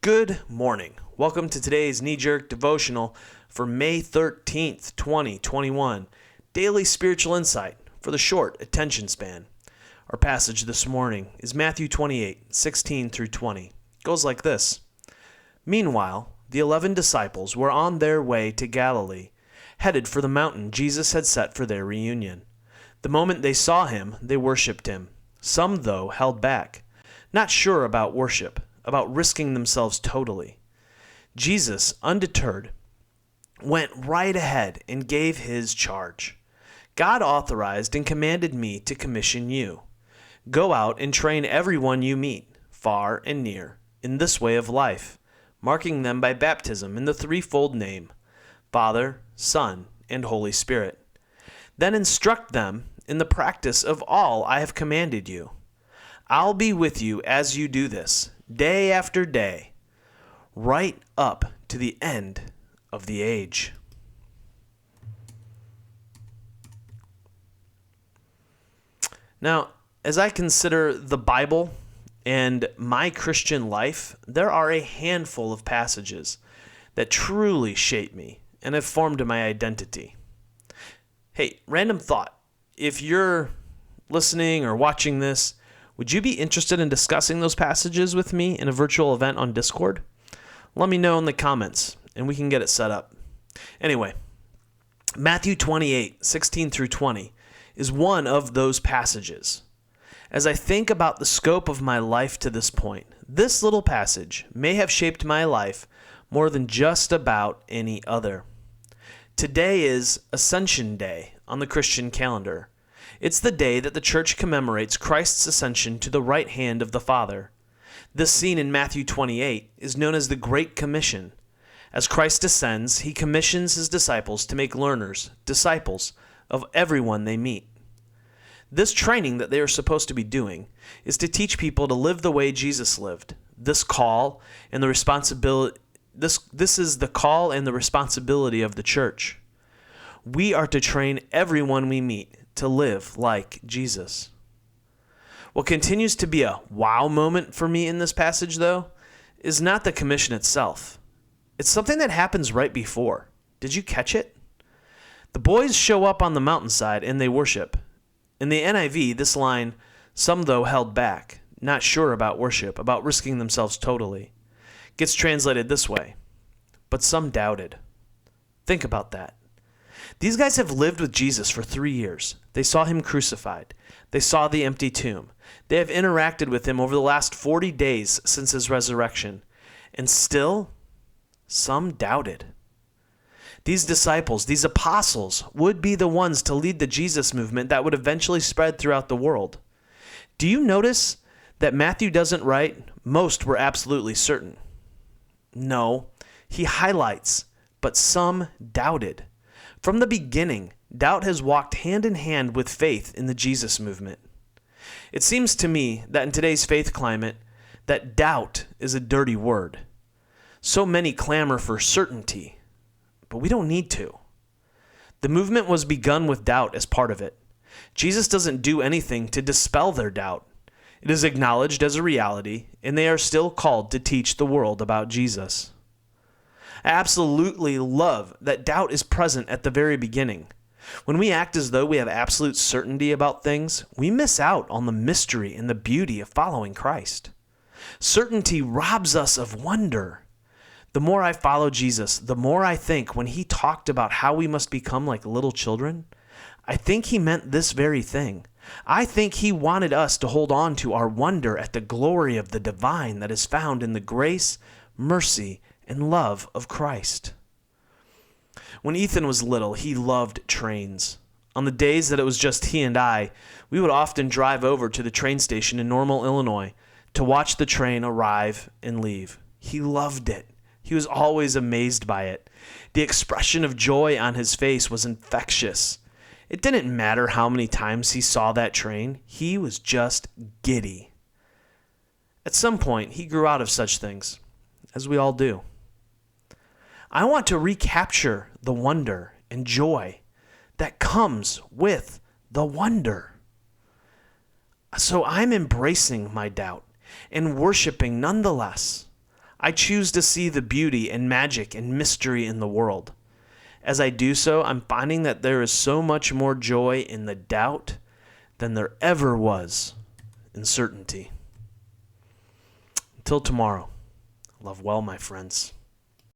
Good morning. Welcome to today's knee-jerk devotional for May 13th, 2021. Daily spiritual insight for the short attention span. Our passage this morning is Matthew 28, 16 through 20. It goes like this. Meanwhile, the 11 disciples were on their way to Galilee, headed for the mountain Jesus had set for their reunion. The moment they saw him, they worshipped him. Some, though, held back, not sure about worship, about risking themselves totally. Jesus, undeterred, went right ahead and gave his charge. God authorized and commanded me to commission you. Go out and train everyone you meet, far and near, in this way of life, marking them by baptism in the threefold name, Father, Son, and Holy Spirit. Then instruct them in the practice of all I have commanded you. I'll be with you as you do this, day after day, right up to the end of the age. Now, as I consider the Bible and my Christian life, there are a handful of passages that truly shape me and have formed my identity. Hey, random thought. If you're listening or watching this, would you be interested in discussing those passages with me in a virtual event on Discord? Let me know in the comments, and we can get it set up. Anyway, Matthew 28, 16 through 20 is one of those passages. As I think about the scope of my life to this point, this little passage may have shaped my life more than just about any other. Today is Ascension Day on the Christian calendar. It's the day that the church commemorates Christ's ascension to the right hand of the Father. This scene in Matthew 28 is known as the Great Commission. As Christ ascends, he commissions his disciples to make learners, disciples, of everyone they meet. This training that they are supposed to be doing is to teach people to live the way Jesus lived. This is the call and the responsibility of the church. We are to train everyone we meet to live like Jesus. What continues to be a wow moment for me in this passage, though, is not the commission itself. It's something that happens right before. Did you catch it? The boys show up on the mountainside and they worship. In the NIV, this line, some though held back, not sure about worship, about risking themselves totally, gets translated this way, but some doubted. Think about that. These guys have lived with Jesus for 3 years. They saw him crucified. They saw the empty tomb. They have interacted with him over the last 40 days since his resurrection. And still, some doubted. These disciples, these apostles, would be the ones to lead the Jesus movement that would eventually spread throughout the world. Do you notice that Matthew doesn't write, most were absolutely certain? No, he highlights, but some doubted. From the beginning, doubt has walked hand in hand with faith in the Jesus movement. It seems to me that in today's faith climate, that doubt is a dirty word. So many clamor for certainty, but we don't need to. The movement was begun with doubt as part of it. Jesus doesn't do anything to dispel their doubt. It is acknowledged as a reality, and they are still called to teach the world about Jesus. I absolutely love that doubt is present at the very beginning. When we act as though we have absolute certainty about things, we miss out on the mystery and the beauty of following Christ. Certainty robs us of wonder. The more I follow Jesus, the more I think when he talked about how we must become like little children, I think he meant this very thing. I think he wanted us to hold on to our wonder at the glory of the divine that is found in the grace, mercy, and love of Christ. When Ethan was little, he loved trains. On the days that it was just he and I, we would often drive over to the train station in Normal, Illinois, to watch the train arrive and leave. He loved it. He was always amazed by it. The expression of joy on his face was infectious. It didn't matter how many times he saw that train. He was just giddy. At some point, he grew out of such things, as we all do. I want to recapture the wonder and joy that comes with the wonder. So I'm embracing my doubt and worshiping nonetheless. I choose to see the beauty and magic and mystery in the world. As I do so, I'm finding that there is so much more joy in the doubt than there ever was in certainty. Until tomorrow, love well, my friends.